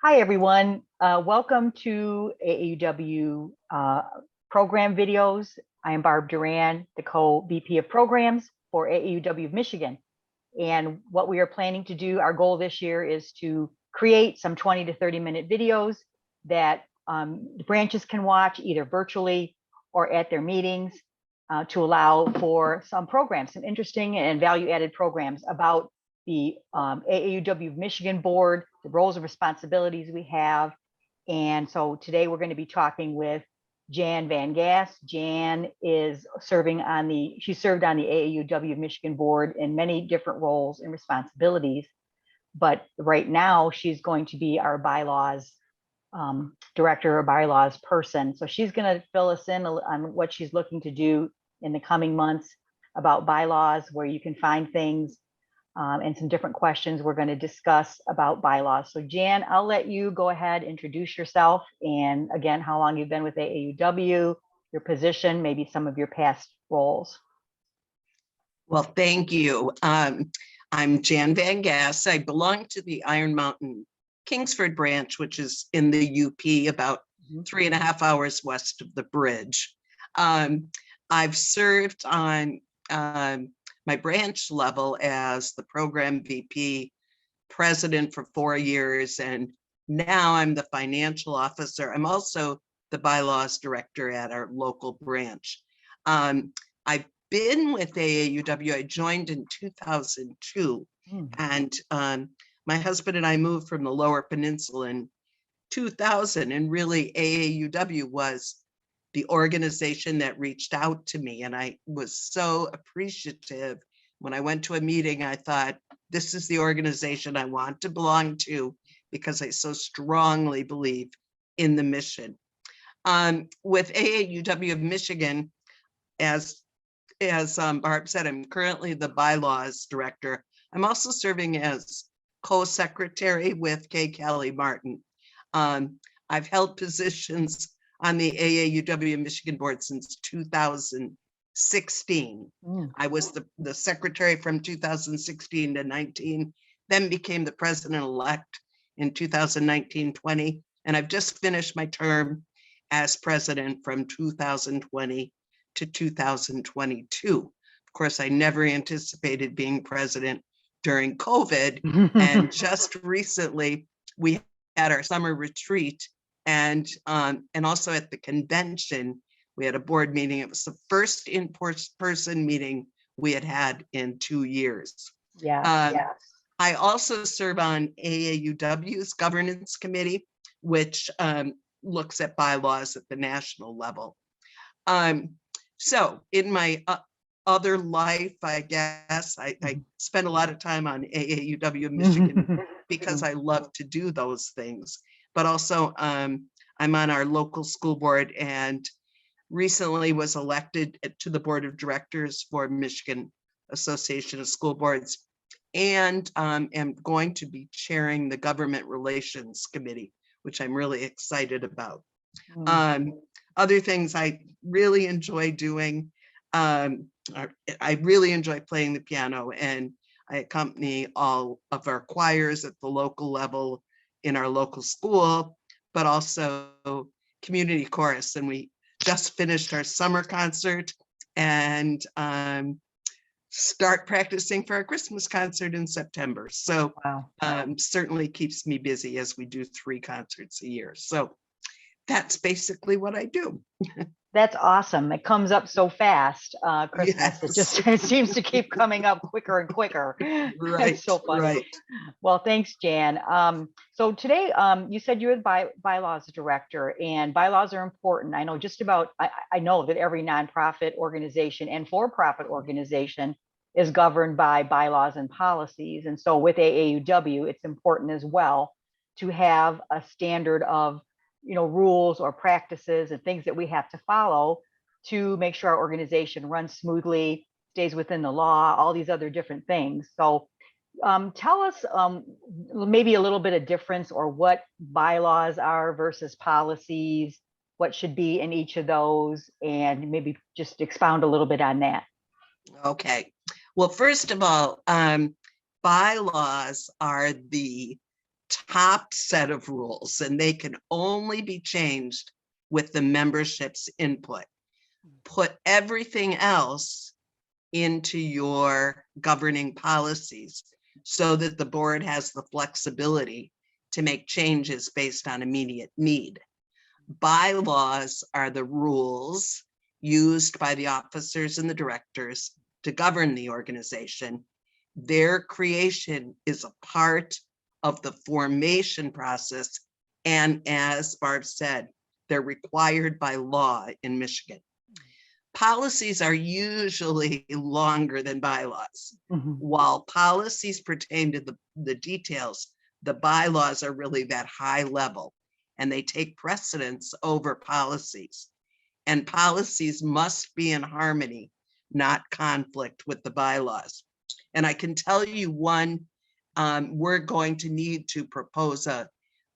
Hi, everyone. Welcome to AAUW program videos. I am Barb Duran, the co-VP of programs for AAUW of Michigan. And what we are planning to do, our goal this year is to create some 20 to 30-minute videos that the branches can watch either virtually or at their meetings to allow for some programs, some interesting and value-added programs about the AAUW of Michigan board, the roles and responsibilities we have. And so today we're going to be talking with Jan Van Gasse. Jan is she served on the AAUW of Michigan board in many different roles and responsibilities. But right now she's going to be our bylaws director or bylaws person. So she's going to fill us in on what she's looking to do in the coming months about bylaws, where you can find things, and some different questions we're going to discuss about bylaws. So Jan, I'll let you go ahead, introduce yourself, and again, how long you've been with AAUW, your position, maybe some of your past roles. Well, thank you. I'm Jan Van Gasse. I belong to the Iron Mountain Kingsford branch, which is in the UP, about 3.5 hours west of the bridge. I've served on my branch level as the program VP president for 4 years, and now I'm the financial officer. I'm also the bylaws director at our local branch. I've been with AAUW. I joined in 2002, and my husband and I moved from the Lower Peninsula in 2000, and really AAUW was the organization that reached out to me. And I was so appreciative. When I went to a meeting, I thought, this is the organization I want to belong to because I so strongly believe in the mission. With AAUW of Michigan, as Barb said, I'm currently the bylaws director. I'm also serving as co-secretary with Kay Kelly Martin. I've held positions on the AAUW Michigan board since 2016. I was the secretary from 2016 to 19, then became the president-elect in 2019-20, and I've just finished my term as president from 2020 to 2022. Of course, I never anticipated being president during COVID, and just recently we had our summer retreat, and also at the convention, we had a board meeting. It was the first in-person meeting we had in 2 years. I also serve on AAUW's governance committee, which looks at bylaws at the national level. So in my other life, I guess, I spend a lot of time on AAUW Michigan because I love to do those things. But also I'm on our local school board and recently was elected to the board of directors for Michigan Association of School Boards, and am going to be chairing the government relations committee, which I'm really excited about. Other things I really enjoy doing, I really enjoy playing the piano, and I accompany all of our choirs at the local level in our local school, but also community chorus. And we just finished our summer concert and start practicing for our Christmas concert in September. So certainly keeps me busy as we do 3 concerts a year. So that's basically what I do. That's awesome. It comes up so fast. Christmas, Yes. it seems to keep coming up quicker and quicker. Right. It's so funny. Right. Well, thanks, Jan. So today, you said you're the bylaws director, and bylaws are important. I know just about, I know that every nonprofit organization and for-profit organization is governed by bylaws and policies. And so with AAUW, it's important as well to have a standard of rules or practices and things that we have to follow to make sure our organization runs smoothly, stays within the law, all these other different things. So tell us maybe a little bit of difference, or what bylaws are versus policies, what should be in each of those, and maybe just expound a little bit on that. Okay. Well, first of all, bylaws are the top set of rules, and they can only be changed with the membership's input. Put everything else into your governing policies so that the board has the flexibility to make changes based on immediate need. Bylaws are the rules used by the officers and the directors to govern the organization. Their creation is a part of the formation process, and as Barb said, they're required by law in Michigan. Policies are usually longer than bylaws. While policies pertain to the details, the bylaws are really that high level, and they take precedence over policies. And policies must be in harmony, not conflict with the bylaws. And I can tell you one, we're going to need to propose a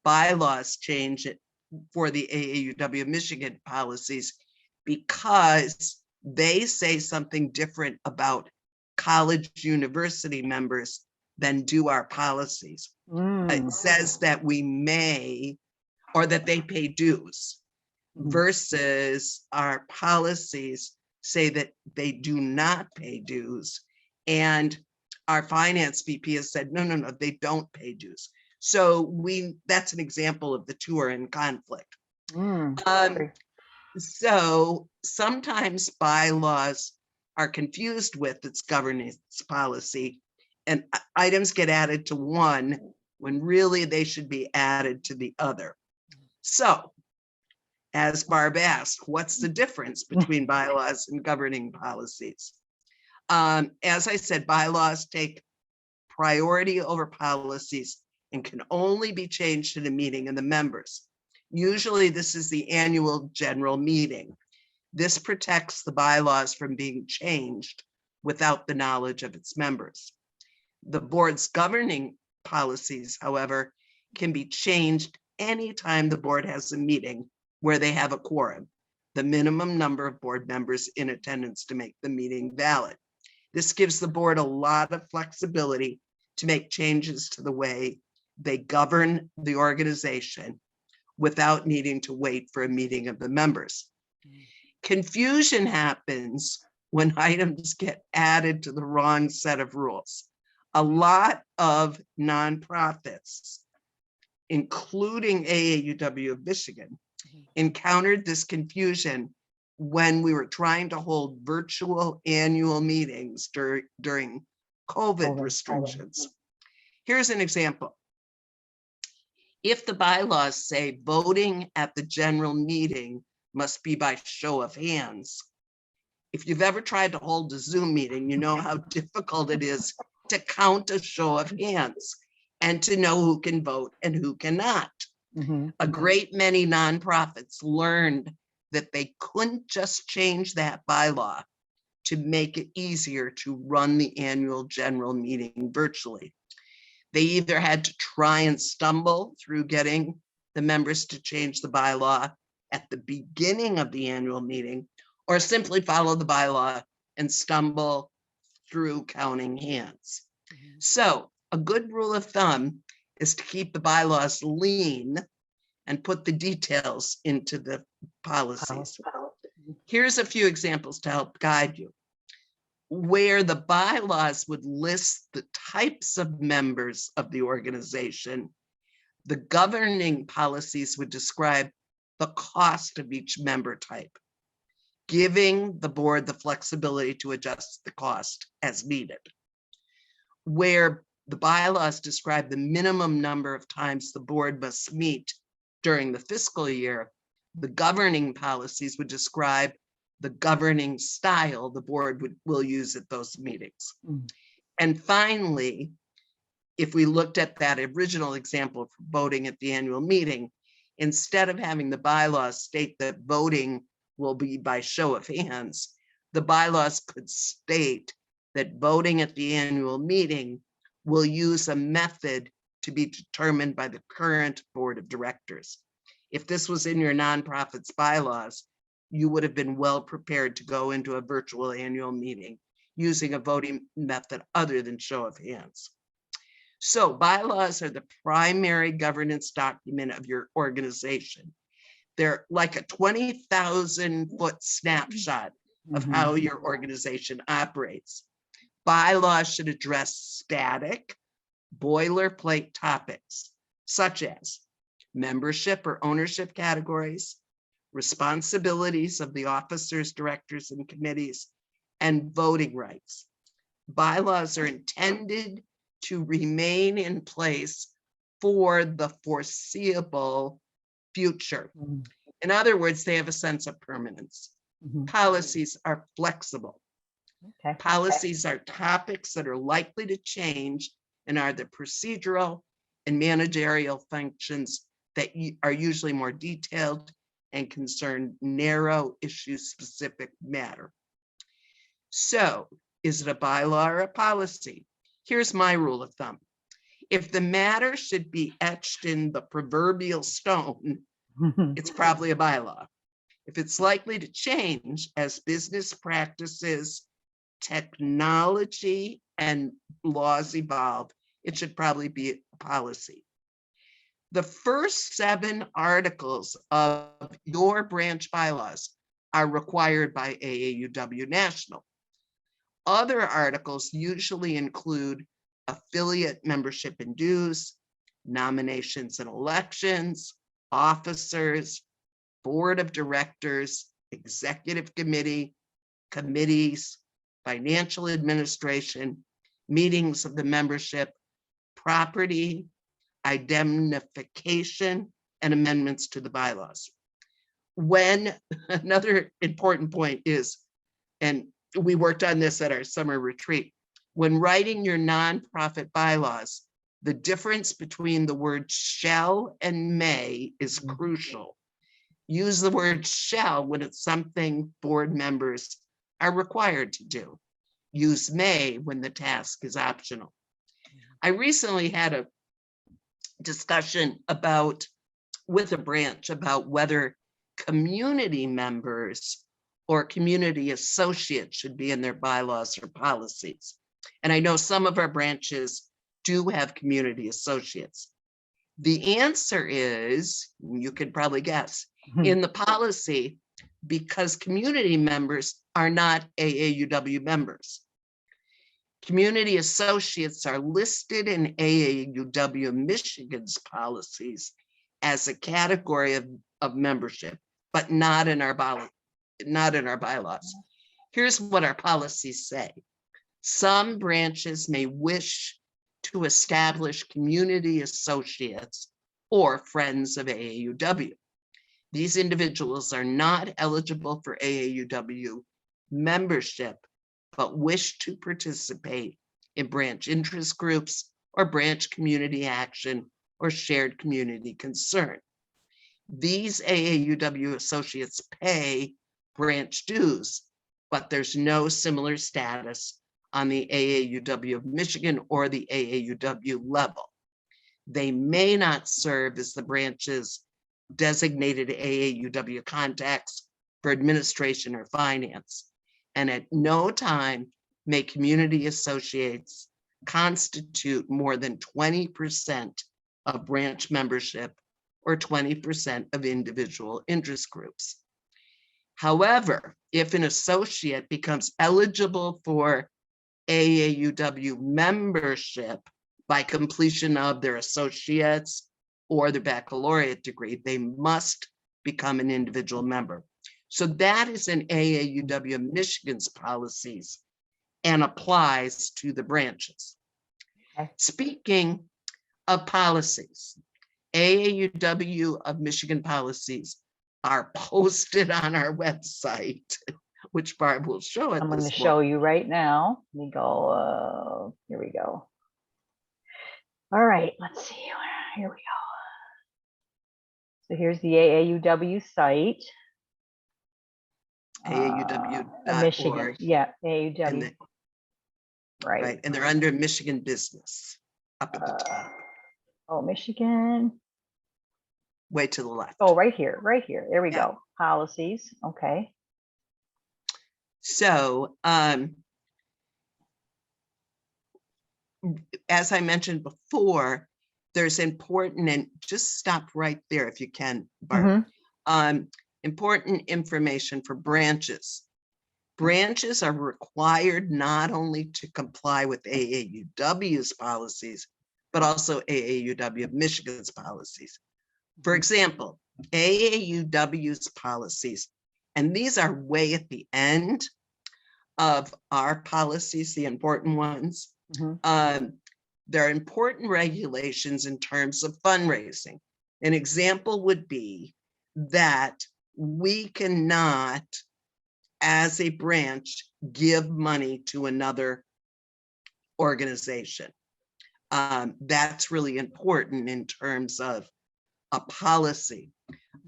bylaws change for the AAUW Michigan policies, because they say something different about college university members than do our policies. It says that we may, or that they pay dues, versus our policies say that they do not pay dues. And our finance VP has said, no, they don't pay dues. So that's an example of the two are in conflict. So sometimes bylaws are confused with its governance policy, and items get added to one when really they should be added to the other. So, as Barb asked, what's the difference between bylaws and governing policies? As I said, bylaws take priority over policies and can only be changed in a meeting of the members. Usually this is the annual general meeting. This protects the bylaws from being changed without the knowledge of its members. The board's governing policies, however, can be changed anytime the board has a meeting where they have a quorum, the minimum number of board members in attendance to make the meeting valid. This gives the board a lot of flexibility to make changes to the way they govern the organization without needing to wait for a meeting of the members. Confusion happens when items get added to the wrong set of rules. A lot of nonprofits, including AAUW of Michigan, encountered this confusion when we were trying to hold virtual annual meetings during COVID restrictions. Here's an example. If the bylaws say voting at the general meeting must be by show of hands, if you've ever tried to hold a Zoom meeting, you know how difficult it is to count a show of hands and to know who can vote and who cannot. A great many nonprofits learned that they couldn't just change that bylaw to make it easier to run the annual general meeting virtually. They either had to try and stumble through getting the members to change the bylaw at the beginning of the annual meeting, or simply follow the bylaw and stumble through counting hands. So a good rule of thumb is to keep the bylaws lean and put the details into the policies. Here's a few examples to help guide you. Where the bylaws would list the types of members of the organization, the governing policies would describe the cost of each member type, giving the board the flexibility to adjust the cost as needed. Where the bylaws describe the minimum number of times the board must meet during the fiscal year, the governing policies would describe the governing style the board will use at those meetings. And finally, if we looked at that original example for voting at the annual meeting, instead of having the bylaws state that voting will be by show of hands, the bylaws could state that voting at the annual meeting will use a method to be determined by the current board of directors. If this was in your nonprofit's bylaws, you would have been well prepared to go into a virtual annual meeting using a voting method other than show of hands. So bylaws are the primary governance document of your organization. They're like a 20,000-foot snapshot of how your organization operates. Bylaws should address static, boilerplate topics, such as membership or ownership categories, responsibilities of the officers, directors, and committees, and voting rights. Bylaws are intended to remain in place for the foreseeable future. In other words, they have a sense of permanence. Policies are flexible. Okay. Policies are topics that are likely to change and are the procedural and managerial functions that are usually more detailed and concern narrow issue-specific matter. So, is it a bylaw or a policy? Here's my rule of thumb. If the matter should be etched in the proverbial stone, it's probably a bylaw. If it's likely to change as business practices, technology, and laws evolve, it should probably be a policy. The first 7 articles of your branch bylaws are required by AAUW National. Other articles usually include affiliate membership and dues, nominations and elections, officers, board of directors, executive committee, committees, financial administration, meetings of the membership, property, indemnification, and amendments to the bylaws. When another important point is, and we worked on this at our summer retreat, when writing your nonprofit bylaws, the difference between the word shall and may is crucial. Use the word shall when it's something board members are required to do. Use may when the task is optional. I recently had a discussion with a branch about whether community members or community associates should be in their bylaws or policies. And I know some of our branches do have community associates. The answer is, you could probably guess, in the policy, because community members are not AAUW members. Community associates are listed in AAUW Michigan's policies as a category of membership, but not in our bylaws. Here's what our policies say. Some branches may wish to establish community associates or friends of AAUW. These individuals are not eligible for AAUW membership, but wish to participate in branch interest groups or branch community action or shared community concern. These AAUW associates pay branch dues, but there's no similar status on the AAUW of Michigan or the AAUW level. They may not serve as the branch's designated AAUW contacts for administration or finance, and at no time may community associates constitute more than 20% of branch membership or 20% of individual interest groups. However, if an associate becomes eligible for AAUW membership by completion of their associates or their baccalaureate degree, they must become an individual member. So that is in AAUW Michigan's policies and applies to the branches. Okay. Speaking of policies, AAUW of Michigan policies are posted on our website, which Barb will show at I'm going to this show point. you right now. Let me go. Here we go. All right, let's see. Here we go. So here's the AAUW site. Michigan. AAUW.org. Yeah, AAUW. And Right. right, and they're under Michigan Business up at the top, Oh, Michigan. way to the left. Oh, right here, right here. There we Yeah. go. Policies. Okay. So as I mentioned before, there's important, and just stop right there if you can, Barb. Important information for branches. Branches are required not only to comply with AAUW's policies, but also AAUW of Michigan's policies. For example, AAUW's policies, and these are way at the end of our policies, the important ones. There are important regulations in terms of fundraising. An example would be that we cannot, as a branch, give money to another organization. That's really important in terms of a policy.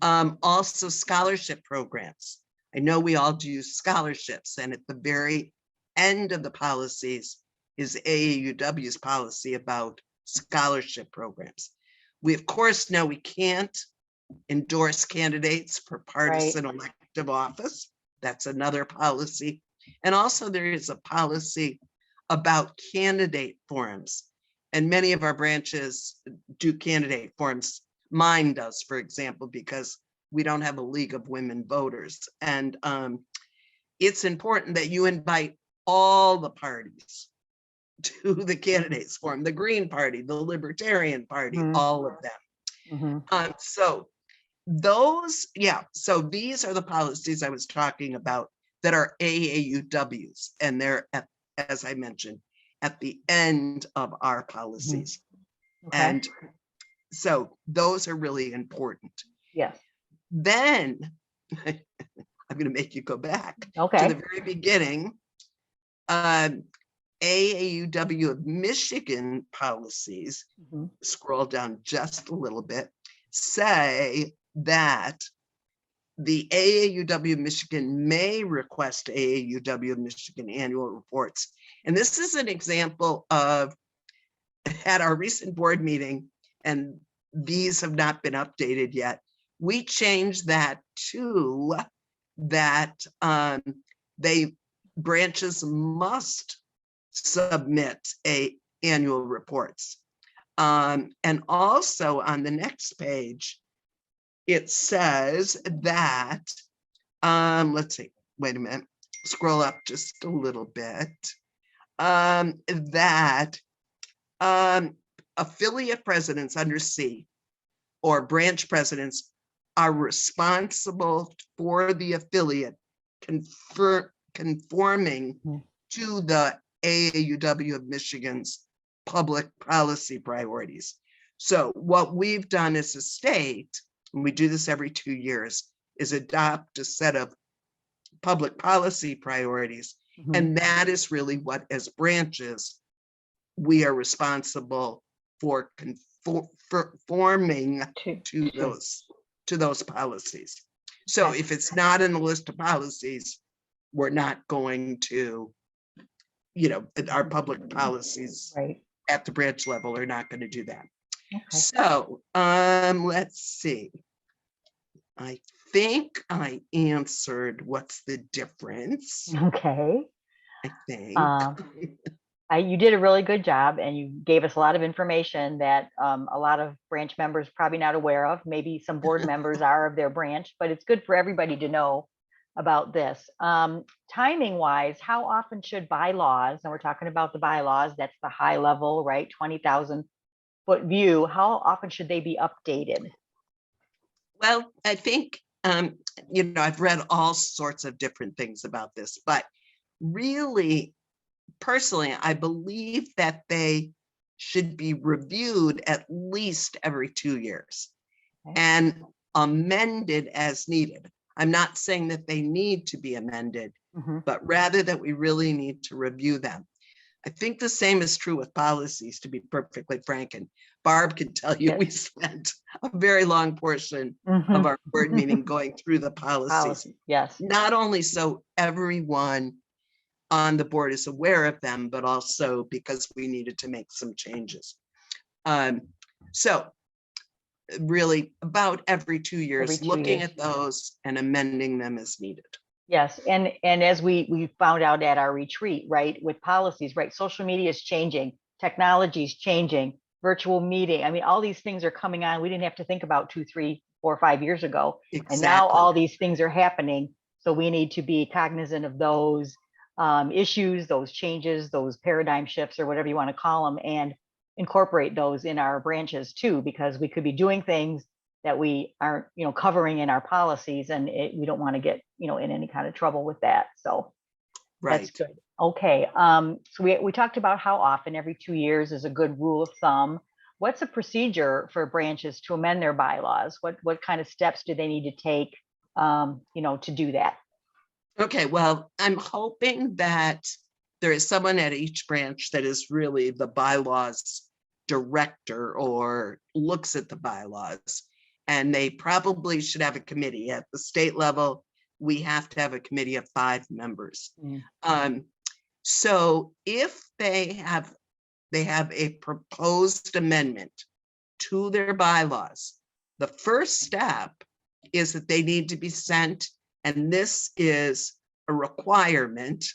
Also, scholarship programs. I know we all do scholarships, and at the very end of the policies is AAUW's policy about scholarship programs. We, of course, know we can't endorse candidates for partisan elective office. That's another policy. And also there is a policy about candidate forums. And many of our branches do candidate forums. Mine does, for example, because we don't have a League of Women Voters. And it's important that you invite all the parties to the candidates forum, the Green Party, the Libertarian Party, all of them. So these are the policies I was talking about that are AAUWs, and they're, as I mentioned, at the end of our policies. And so those are really important. Yes. Then I'm going to make you go back to the very beginning. AAUW of Michigan policies, scroll down just a little bit, say that the AAUW of Michigan may request AAUW of Michigan annual reports. And this is an example of, at our recent board meeting, and these have not been updated yet, we changed that to that branches must submit annual reports. And also on the next page, it says that, let's see, wait a minute, scroll up just a little bit, that affiliate presidents under C or branch presidents are responsible for the affiliate conforming to the AAUW of Michigan's public policy priorities. So what we've done as a state, and we do this every 2 years, is adopt a set of public policy priorities. And that is really what, as branches, we are responsible for conforming to those policies. So if it's not in the list of policies, we're not going to, our public policies at the branch level are not going to do that. So let's see. I think I answered what's the difference. Okay. I think. You did a really good job, and you gave us a lot of information that a lot of branch members probably not aware of. Maybe some board members are of their branch, but it's good for everybody to know about this. Timing wise, how often should bylaws, and we're talking about the bylaws, that's the high level, right? 20,000 foot view. How often should they be updated? Well, I think, I've read all sorts of different things about this, but really, personally, I believe that they should be reviewed at least every 2 years and amended as needed. I'm not saying that they need to be amended, but rather that we really need to review them. I think the same is true with policies, to be perfectly frank, and Barb can tell you we spent a very long portion of our board meeting going through the policies. Not only so everyone on the board is aware of them, but also because we needed to make some changes. So really about every 2 years, looking at those and amending them as needed. Yes, and as we found out at our retreat, right, with policies, right, social media is changing. technology's changing, virtual meeting. I mean, all these things are coming on. We didn't have to think about 2, 3, 4, 5 years ago. And now Exactly. all these things are happening. So we need to be cognizant of those issues, those changes, those paradigm shifts, or whatever you want to call them, and incorporate those in our branches too, because we could be doing things that we aren't, covering in our policies, and we don't want to get, in any kind of trouble with that. So that's Right. good. Okay. So we talked about how often, every 2 years is a good rule of thumb. What's a procedure for branches to amend their bylaws? What kind of steps do they need to take, to do that? Okay, well, I'm hoping that there is someone at each branch that is really the bylaws director or looks at the bylaws. And they probably should have a committee. At the state level, we have to have a committee of 5 members. So if they have a proposed amendment to their bylaws, the first step is that they need to be sent, and this is a requirement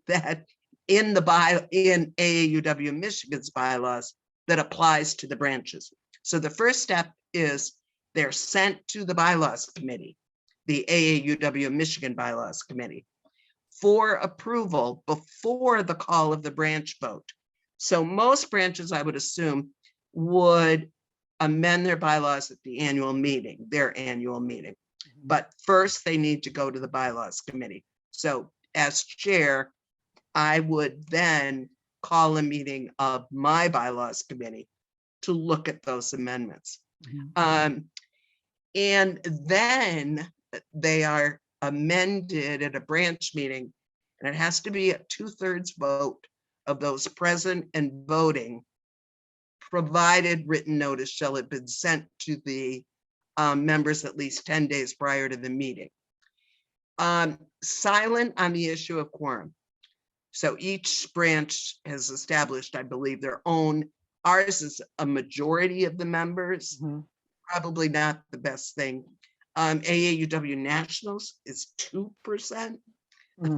that in AAUW Michigan's bylaws that applies to the branches. So the first step is they're sent to the bylaws committee, the AAUW Michigan bylaws committee, for approval before the call of the branch vote. So most branches, I would assume, would amend their bylaws at the annual meeting, their annual meeting. But first they need to go to the bylaws committee. So as chair, I would then call a meeting of my bylaws committee to look at those amendments. And then they are amended at a branch meeting, and it has to be a 2/3 vote of those present and voting, provided written notice shall have been sent to the members at least 10 days prior to the meeting. Silent on the issue of quorum. So each branch has established, I believe, their own. Ours is a majority of the members, probably not the best thing. AAUW Nationals is 2%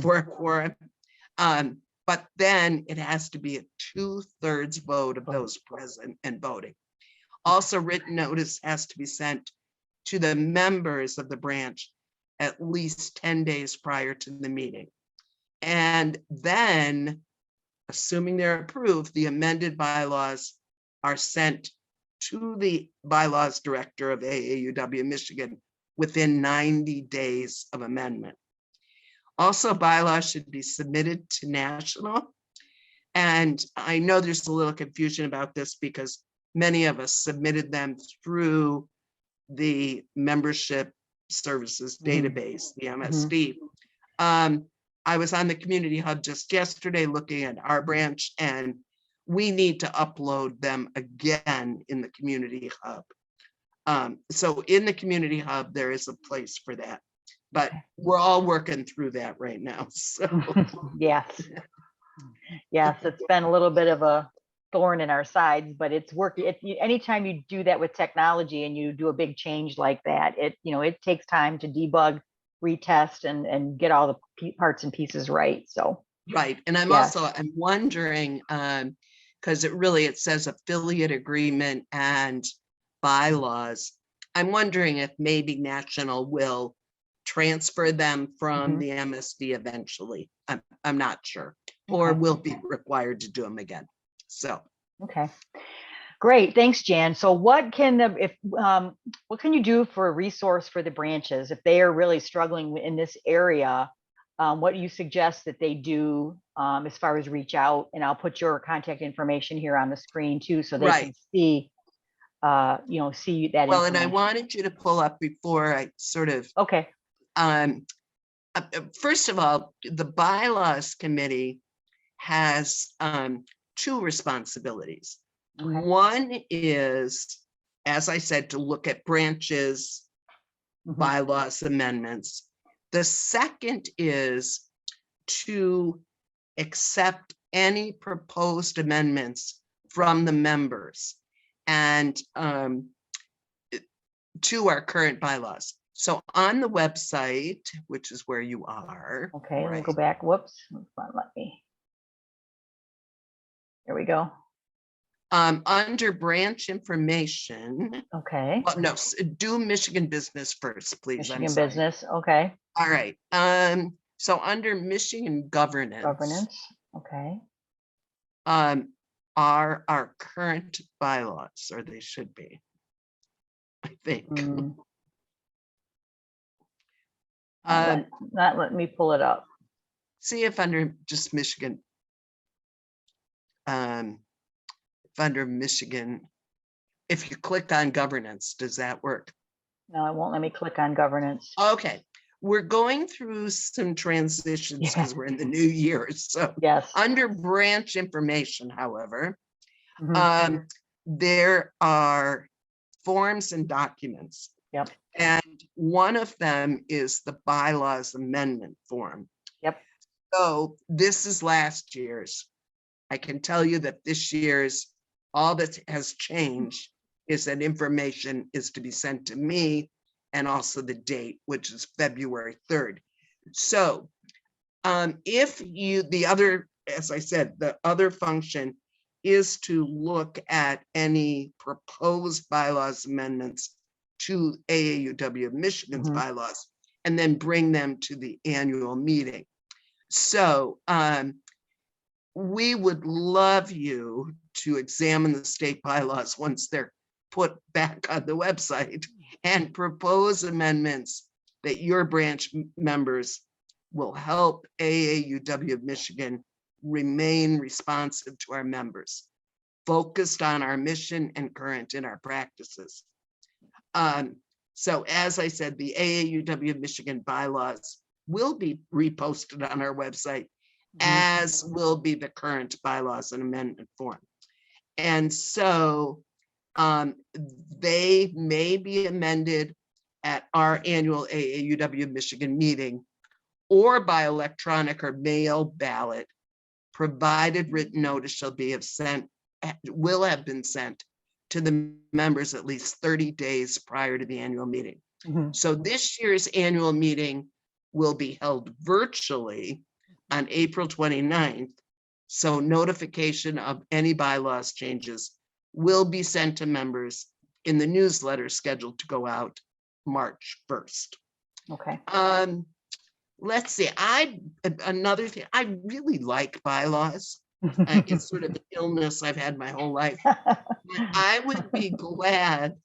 for a quorum. But then it has to be a 2/3 vote of those present and voting. Also, written notice has to be sent to the members of the branch at least 10 days prior to the meeting. And then, assuming they're approved, the amended bylaws are sent to the bylaws director of AAUW Michigan within 90 days of amendment. Also, bylaws should be submitted to national. And I know there's a little confusion about this because many of us submitted them through the membership services database, the MSD. I was on the community hub just yesterday looking at our branch, and we need to upload them again in the community hub. So in the community hub, there is a place for that, but we're all working through that right now. So Yes, it's been a little bit of a thorn in our sides, but it's working. Anytime you do that with technology and you do a big change like that, it takes time to debug, retest, and get all the parts and pieces right. So right. And I'm wondering, because it says affiliate agreement and bylaws. I'm wondering if maybe national will transfer them from the MSD eventually. I'm not sure, or will be required to do them again. So okay, great, thanks, Jan. So what can you do for a resource for the branches if they are really struggling in this area? What do you suggest that they do as far as reach out? And I'll put your contact information here on the screen too, so they can see see that. Well, and I wanted you to pull up before I sort of first of all, the bylaws committee has 2 responsibilities. One is, as I said, to look at branches, bylaws amendments. The second is to accept any proposed amendments from the members and to our current bylaws. So on the website, which is where you are. Okay, let me go back. Whoops. Let me. There we go. Under branch information, Okay. well, no, do Michigan business first, please. I'm Michigan sorry. business. Okay. All right. So under Michigan governance, Governance. Okay. are our current bylaws, or they should be, I think. Mm, Um, not let me pull it up. see if under just Michigan, if under Michigan, if you click on governance, does that work? No, it won't let me click on governance. Okay, we're going through some transitions Yeah. because we're in the new year. So Yes. under branch information, however, Mhm. there are forms and documents. Yep. And one of them is the bylaws amendment form. Yep. So this is last year's. I can tell you that this year's, all that has changed is that information is to be sent to me, and also the date, which is February 3rd. So if you, the other, as I said, the other function is to look at any proposed bylaws amendments to AAUW Michigan's Mhm. bylaws, and then bring them to the annual meeting. So we would love you to examine the state bylaws once they're put back on the website and propose amendments that your branch members will help AAUW of Michigan remain responsive to our members, focused on our mission and current in our practices. So as I said, the AAUW of Michigan bylaws will be reposted on our website, as will be the current bylaws and amendment form. And so they may be amended at our annual AAUW Michigan meeting or by electronic or mail ballot, provided written notice shall be will have been sent to the members at least 30 days prior to the annual meeting. Mhm. So this year's annual meeting will be held virtually on April 29th. So notification of any bylaws changes will be sent to members in the newsletter scheduled to go out March 1st. Okay. Let's see, another thing, I really like bylaws. It's sort of an illness I've had my whole life. I would be glad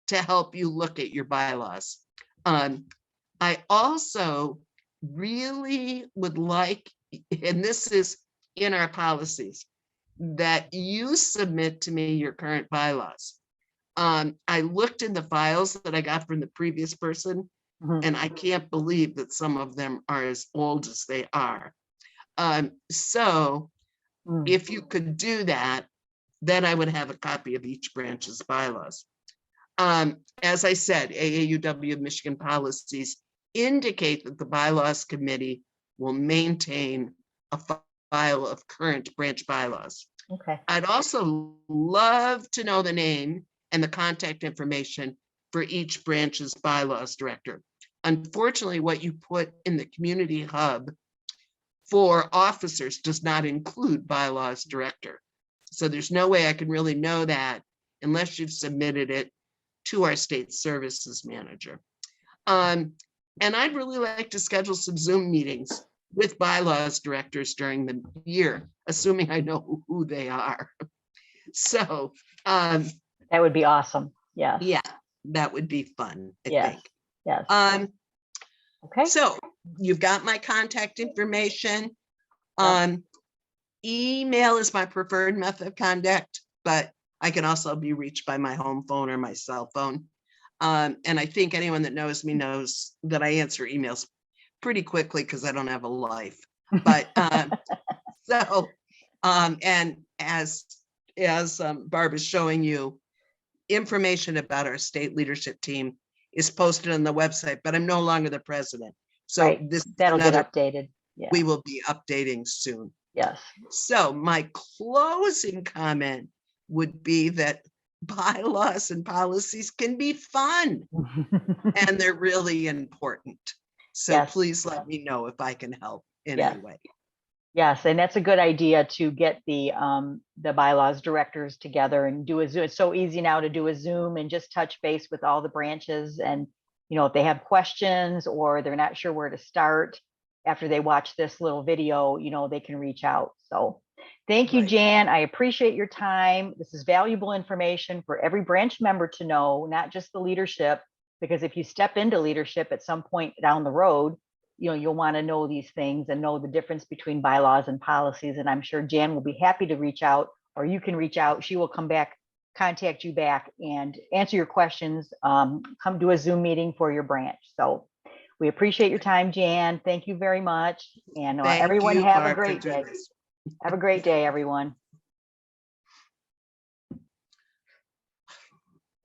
to help you look at your bylaws. I also really would like, and this is in our policies, that you submit to me your current bylaws. I looked in the files that I got from the previous person, Mhm. and I can't believe that some of them are as old as they are. So Mm. if you could do that, then I would have a copy of each branch's bylaws. As I said, AAUW Michigan policies indicate that the bylaws committee will maintain a file of current branch bylaws. Okay. I'd also love to know the name and the contact information for each branch's bylaws director. Unfortunately, what you put in the community hub for officers does not include bylaws director. So there's no way I can really know that unless you've submitted it to our state services manager. And I'd really like to schedule some Zoom meetings with bylaws directors during the year, assuming I know who they are. So that would be awesome. Yes. yeah, that would be fun, I Yes. think. Yes. Okay. So you've got my contact information. Email is my preferred method of contact, but I can also be reached by my home phone or my cell phone. And I think anyone that knows me knows that I answer emails pretty quickly because I don't have a life. But so, and as Barb is showing you, information about our state leadership team is posted on the website, but I'm no longer the president. So Right. this That'll get another updated. Yeah. we will be updating soon. Yes. So my closing comment would be that bylaws and policies can be fun and they're really important. So Yes. please let me know if I can help in Yes. any way. Yes, and that's a good idea to get the bylaws directors together and do a Zoom. It's so easy now to do a Zoom and just touch base with all the branches. And, you know, if they have questions or they're not sure where to start after they watch this little video, you know, they can reach out. So thank you, Right. Jan. I appreciate your time. This is valuable information for every branch member to know, not just the leadership, because if you step into leadership at some point down the road, you know, you'll want to know these things and know the difference between bylaws and policies. And I'm sure Jan will be happy to reach out, or you can reach out. She will come back, contact you back and answer your questions. Come do a Zoom meeting for your branch. So we appreciate your time, Jan. Thank you very much. And Thank everyone you, have a Barb, for great doing day. this. Have a great day, everyone.